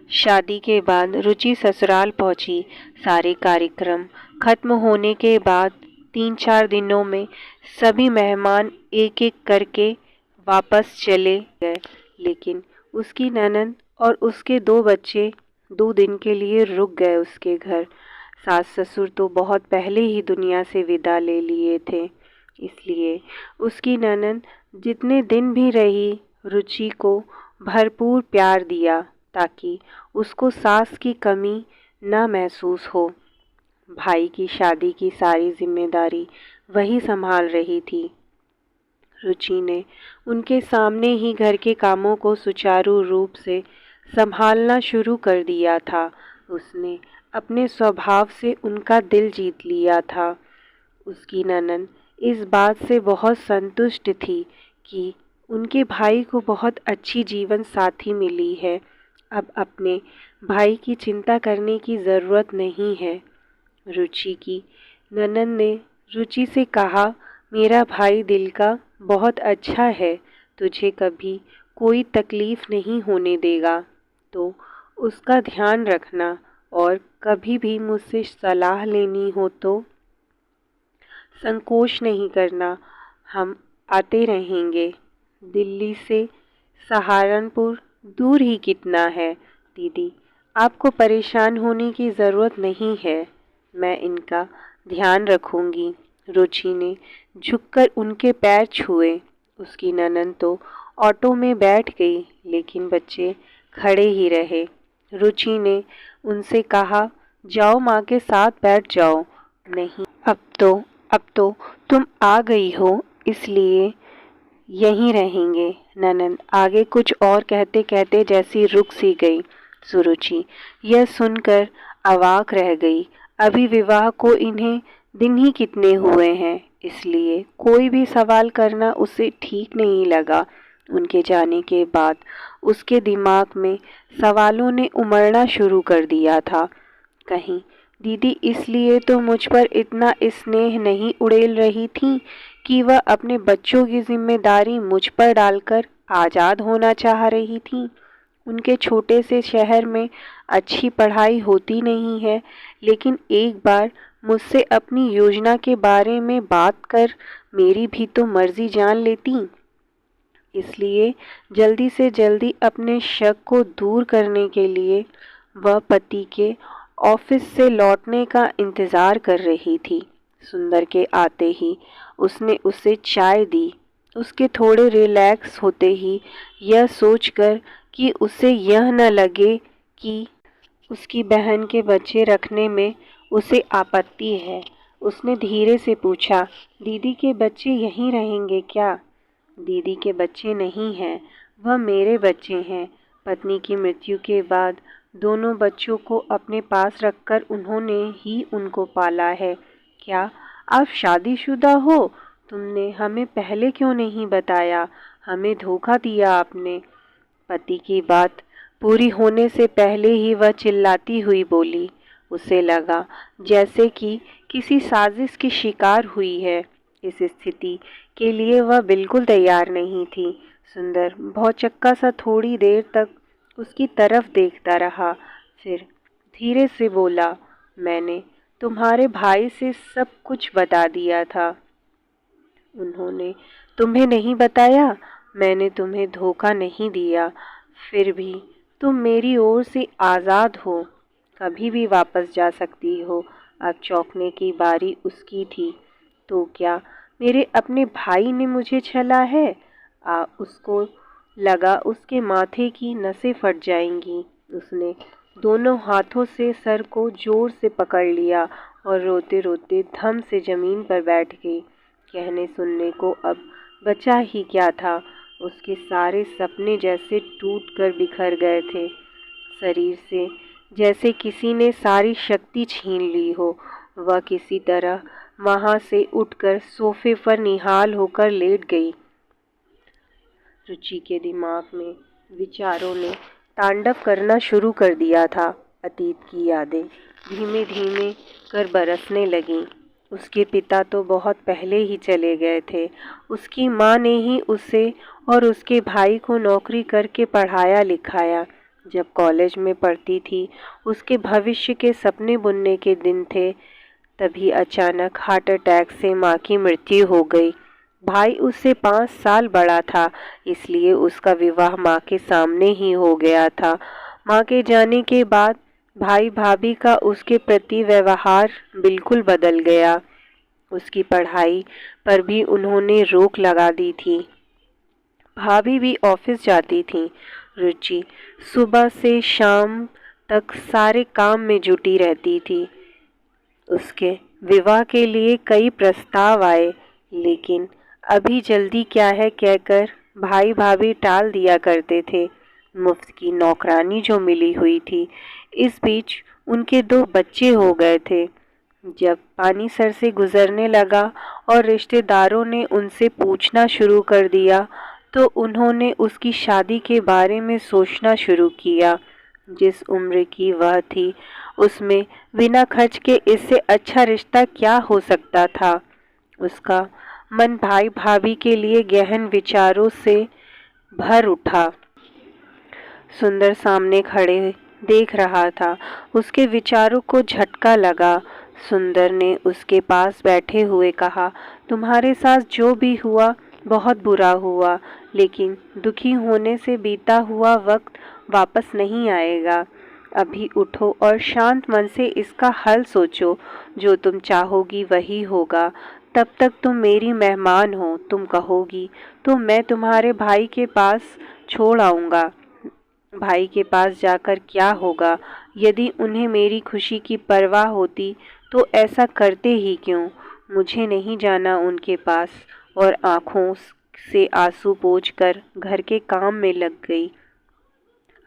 शादी के बाद रुचि ससुराल पहुंची। सारे कार्यक्रम खत्म होने के बाद 3-4 दिनों में सभी मेहमान एक एक करके वापस चले गए, लेकिन उसकी ननद और उसके 2 बच्चे 2 दिन के लिए रुक गए उसके घर। सास ससुर तो बहुत पहले ही दुनिया से विदा ले लिए थे, इसलिए उसकी ननद जितने दिन भी रही रुचि को भरपूर प्यार दिया ताकि उसको सास की कमी न महसूस हो। भाई की शादी की सारी जिम्मेदारी वही संभाल रही थी। रुचि ने उनके सामने ही घर के कामों को सुचारू रूप से संभालना शुरू कर दिया था। उसने अपने स्वभाव से उनका दिल जीत लिया था। उसकी ननद इस बात से बहुत संतुष्ट थी कि उनके भाई को बहुत अच्छी जीवन साथी मिली है। अब अपने भाई की चिंता करने की ज़रूरत नहीं है। रुचि की ननद ने रुचि से कहा, मेरा भाई दिल का बहुत अच्छा है, तुझे कभी कोई तकलीफ़ नहीं होने देगा, तो उसका ध्यान रखना और कभी भी मुझसे सलाह लेनी हो तो संकोच नहीं करना, हम आते रहेंगे। दिल्ली से सहारनपुर दूर ही कितना है दीदी, आपको परेशान होने की ज़रूरत नहीं है, मैं इनका ध्यान रखूंगी। रुचि ने झुककर उनके पैर छुए। उसकी ननद तो ऑटो में बैठ गई, लेकिन बच्चे खड़े ही रहे। रुचि ने उनसे कहा, जाओ माँ के साथ बैठ जाओ। नहीं, अब तो तुम आ गई हो, इसलिए यहीं रहेंगे। ननद आगे कुछ और कहते कहते जैसी रुक सी गई। सुरुचि यह सुनकर अवाक रह गई। अभी विवाह को इन्हें दिन ही कितने हुए हैं, इसलिए कोई भी सवाल करना उसे ठीक नहीं लगा। उनके जाने के बाद उसके दिमाग में सवालों ने उमड़ना शुरू कर दिया था। कहीं दीदी इसलिए तो मुझ पर इतना स्नेह नहीं उड़ेल रही थी कि वह अपने बच्चों की जिम्मेदारी मुझ पर डालकर आज़ाद होना चाह रही थी। उनके छोटे से शहर में अच्छी पढ़ाई होती नहीं है, लेकिन एक बार मुझसे अपनी योजना के बारे में बात कर मेरी भी तो मर्जी जान लेती। इसलिए जल्दी से जल्दी अपने शक को दूर करने के लिए वह पति के ऑफिस से लौटने का इंतज़ार कर रही थी। सुंदर के आते ही उसने उसे चाय दी। उसके थोड़े रिलैक्स होते ही यह सोचकर कि उसे यह न लगे कि उसकी बहन के बच्चे रखने में उसे आपत्ति है, उसने धीरे से पूछा, दीदी के बच्चे यहीं रहेंगे क्या? दीदी के बच्चे नहीं हैं, वह मेरे बच्चे हैं। पत्नी की मृत्यु के बाद दोनों बच्चों को अपने पास रखकर उन्होंने ही उनको पाला है। क्या आप शादीशुदा हो? तुमने हमें पहले क्यों नहीं बताया? हमें धोखा दिया आपने। पति की बात पूरी होने से पहले ही वह चिल्लाती हुई बोली। उसे लगा जैसे कि किसी साजिश की शिकार हुई है। इस स्थिति के लिए वह बिल्कुल तैयार नहीं थी। सुंदर भौचक्का सा थोड़ी देर तक उसकी तरफ देखता रहा, फिर धीरे से बोला, मैंने तुम्हारे भाई से सब कुछ बता दिया था। उन्होंने तुम्हें नहीं बताया? मैंने तुम्हें धोखा नहीं दिया, फिर भी तुम मेरी ओर से आज़ाद हो, कभी भी वापस जा सकती हो। अब चौंकने की बारी उसकी थी। तो क्या मेरे अपने भाई ने मुझे छला है? उसको लगा उसके माथे की नसें फट जाएंगी। उसने दोनों हाथों से सर को जोर से पकड़ लिया और रोते रोते धम से ज़मीन पर बैठ गई। कहने सुनने को अब बचा ही क्या था। उसके सारे सपने जैसे टूटकर बिखर गए थे। शरीर से जैसे किसी ने सारी शक्ति छीन ली हो। वह किसी तरह वहाँ से उठकर सोफे पर निहाल होकर लेट गई। रुचि के दिमाग में विचारों ने तांडव करना शुरू कर दिया था। अतीत की यादें धीमे धीमे कर बरसने लगीं। उसके पिता तो बहुत पहले ही चले गए थे। उसकी माँ ने ही उसे और उसके भाई को नौकरी करके पढ़ाया लिखाया। जब कॉलेज में पढ़ती थी, उसके भविष्य के सपने बुनने के दिन थे। तभी अचानक हार्ट अटैक से माँ की मृत्यु हो गई। भाई उससे 5 साल बड़ा था, इसलिए उसका विवाह माँ के सामने ही हो गया था। माँ के जाने के बाद भाई भाभी का उसके प्रति व्यवहार बिल्कुल बदल गया। उसकी पढ़ाई पर भी उन्होंने रोक लगा दी थी। भाभी भी ऑफिस जाती थी। रुचि सुबह से शाम तक सारे काम में जुटी रहती थी। उसके विवाह के लिए कई प्रस्ताव आए, लेकिन अभी जल्दी क्या है कहकर भाई भाभी टाल दिया करते थे। मुफ्त की नौकरानी जो मिली हुई थी, इस बीच उनके 2 बच्चे हो गए थे। जब पानी सर से गुजरने लगा और रिश्तेदारों ने उनसे पूछना शुरू कर दिया, तो उन्होंने उसकी शादी के बारे में सोचना शुरू किया। जिस उम्र की वह थी, उसमें बिना खर्च के इससे अच्छा रिश्ता क्या हो सकता था। उसका मन भाई भाभी के लिए गहन विचारों से भर उठा। सुंदर सामने खड़े देख रहा था। उसके विचारों को झटका लगा। सुंदर ने उसके पास बैठे हुए कहा, तुम्हारे साथ जो भी हुआ बहुत बुरा हुआ, लेकिन दुखी होने से बीता हुआ वक्त वापस नहीं आएगा। अभी उठो और शांत मन से इसका हल सोचो। जो तुम चाहोगी वही होगा। तब तक तुम मेरी मेहमान हो। तुम कहोगी तो मैं तुम्हारे भाई के पास छोड़ आऊँगा। भाई के पास जाकर क्या होगा? यदि उन्हें मेरी खुशी की परवाह होती तो ऐसा करते ही क्यों? मुझे नहीं जाना उनके पास। और आंखों से आंसू पोंछकर घर के काम में लग गई।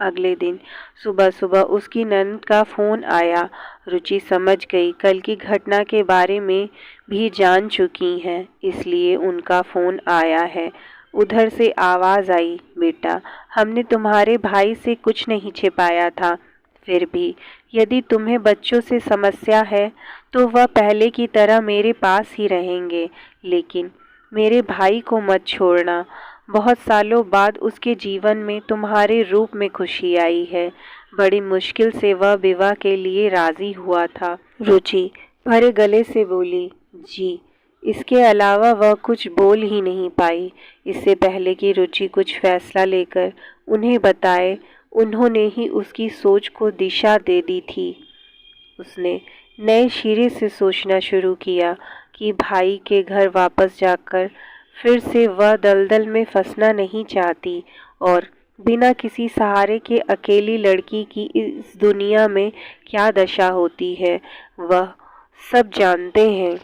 अगले दिन सुबह सुबह उसकी ननद का फ़ोन आया। रुचि समझ गई कल की घटना के बारे में भी जान चुकी हैं, इसलिए उनका फ़ोन आया है। उधर से आवाज़ आई, बेटा, हमने तुम्हारे भाई से कुछ नहीं छिपाया था। फिर भी यदि तुम्हें बच्चों से समस्या है तो वह पहले की तरह मेरे पास ही रहेंगे, लेकिन मेरे भाई को मत छोड़ना। बहुत सालों बाद उसके जीवन में तुम्हारे रूप में खुशी आई है। बड़ी मुश्किल से वह विवाह के लिए राजी हुआ था। रुचि भरे गले से बोली, जी। इसके अलावा वह कुछ बोल ही नहीं पाई। इससे पहले कि रुचि कुछ फैसला लेकर उन्हें बताए, उन्होंने ही उसकी सोच को दिशा दे दी थी। उसने नए सिरे से सोचना शुरू किया कि भाई के घर वापस जाकर फिर से वह दलदल में फंसना नहीं चाहती और बिना किसी सहारे के अकेली लड़की की इस दुनिया में क्या दशा होती है, वह सब जानते हैं।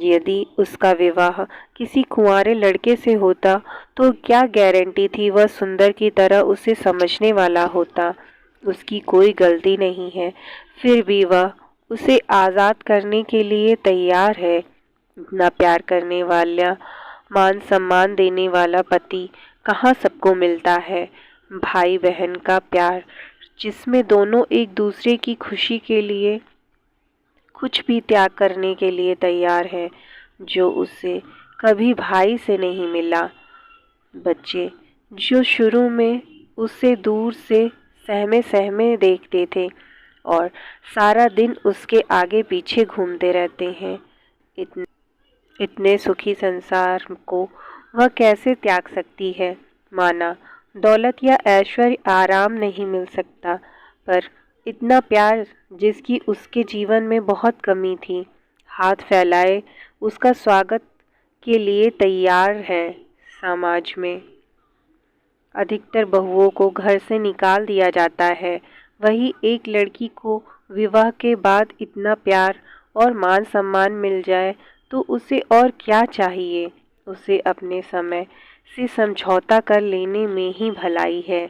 यदि उसका विवाह किसी कुंवारे लड़के से होता तो क्या गारंटी थी वह सुंदर की तरह उसे समझने वाला होता। उसकी कोई गलती नहीं है, फिर भी वह उसे आज़ाद करने के लिए तैयार है। इतना प्यार करने वाला, मान सम्मान देने वाला पति कहाँ सबको मिलता है। भाई बहन का प्यार, जिसमें दोनों एक दूसरे की खुशी के लिए कुछ भी त्याग करने के लिए तैयार है, जो उसे कभी भाई से नहीं मिला। बच्चे जो शुरू में उससे दूर से सहमे सहमे देखते थे और सारा दिन उसके आगे पीछे घूमते रहते हैं, इतने सुखी संसार को वह कैसे त्याग सकती है। माना दौलत या ऐश्वर्य आराम नहीं मिल सकता, पर इतना प्यार जिसकी उसके जीवन में बहुत कमी थी, हाथ फैलाए उसका स्वागत के लिए तैयार है। समाज में अधिकतर बहुओं को घर से निकाल दिया जाता है, वही एक लड़की को विवाह के बाद इतना प्यार और मान सम्मान मिल जाए तो उसे और क्या चाहिए। उसे अपने समय से समझौता कर लेने में ही भलाई है।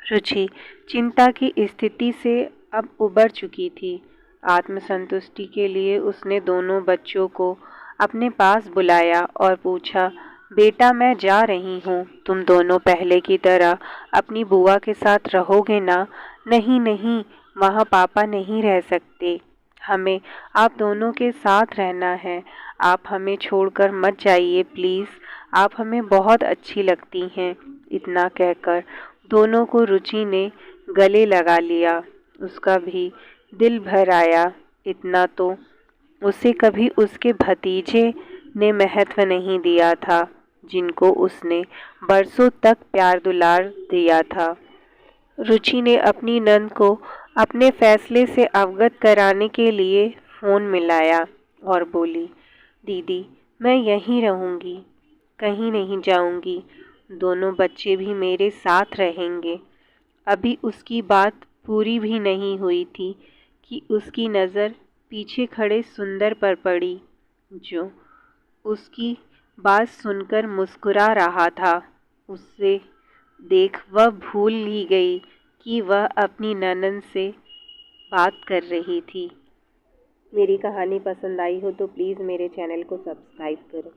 रुचि चिंता की स्थिति से अब उबर चुकी थी। आत्मसंतुष्टि के लिए उसने दोनों बच्चों को अपने पास बुलाया और पूछा, बेटा, मैं जा रही हूँ, तुम दोनों पहले की तरह अपनी बुआ के साथ रहोगे ना? नहीं नहीं, वहाँ पापा नहीं रह सकते। हमें आप दोनों के साथ रहना है। आप हमें छोड़कर मत जाइए प्लीज़। आप हमें बहुत अच्छी लगती हैं। इतना कहकर दोनों को रुचि ने गले लगा लिया। उसका भी दिल भर आया। इतना तो उसे कभी उसके भतीजे ने महत्व नहीं दिया था, जिनको उसने बरसों तक प्यार दुलार दिया था। रुचि ने अपनी नंद को अपने फैसले से अवगत कराने के लिए फ़ोन मिलाया और बोली, दीदी मैं यहीं रहूँगी, कहीं नहीं जाऊँगी। दोनों बच्चे भी मेरे साथ रहेंगे। अभी उसकी बात पूरी भी नहीं हुई थी कि उसकी नज़र पीछे खड़े सुंदर पर पड़ी, जो उसकी बात सुनकर मुस्कुरा रहा था। उससे देख वह भूल ही गई कि वह अपनी ननद से बात कर रही थी। मेरी कहानी पसंद आई हो तो प्लीज़ मेरे चैनल को सब्सक्राइब करें।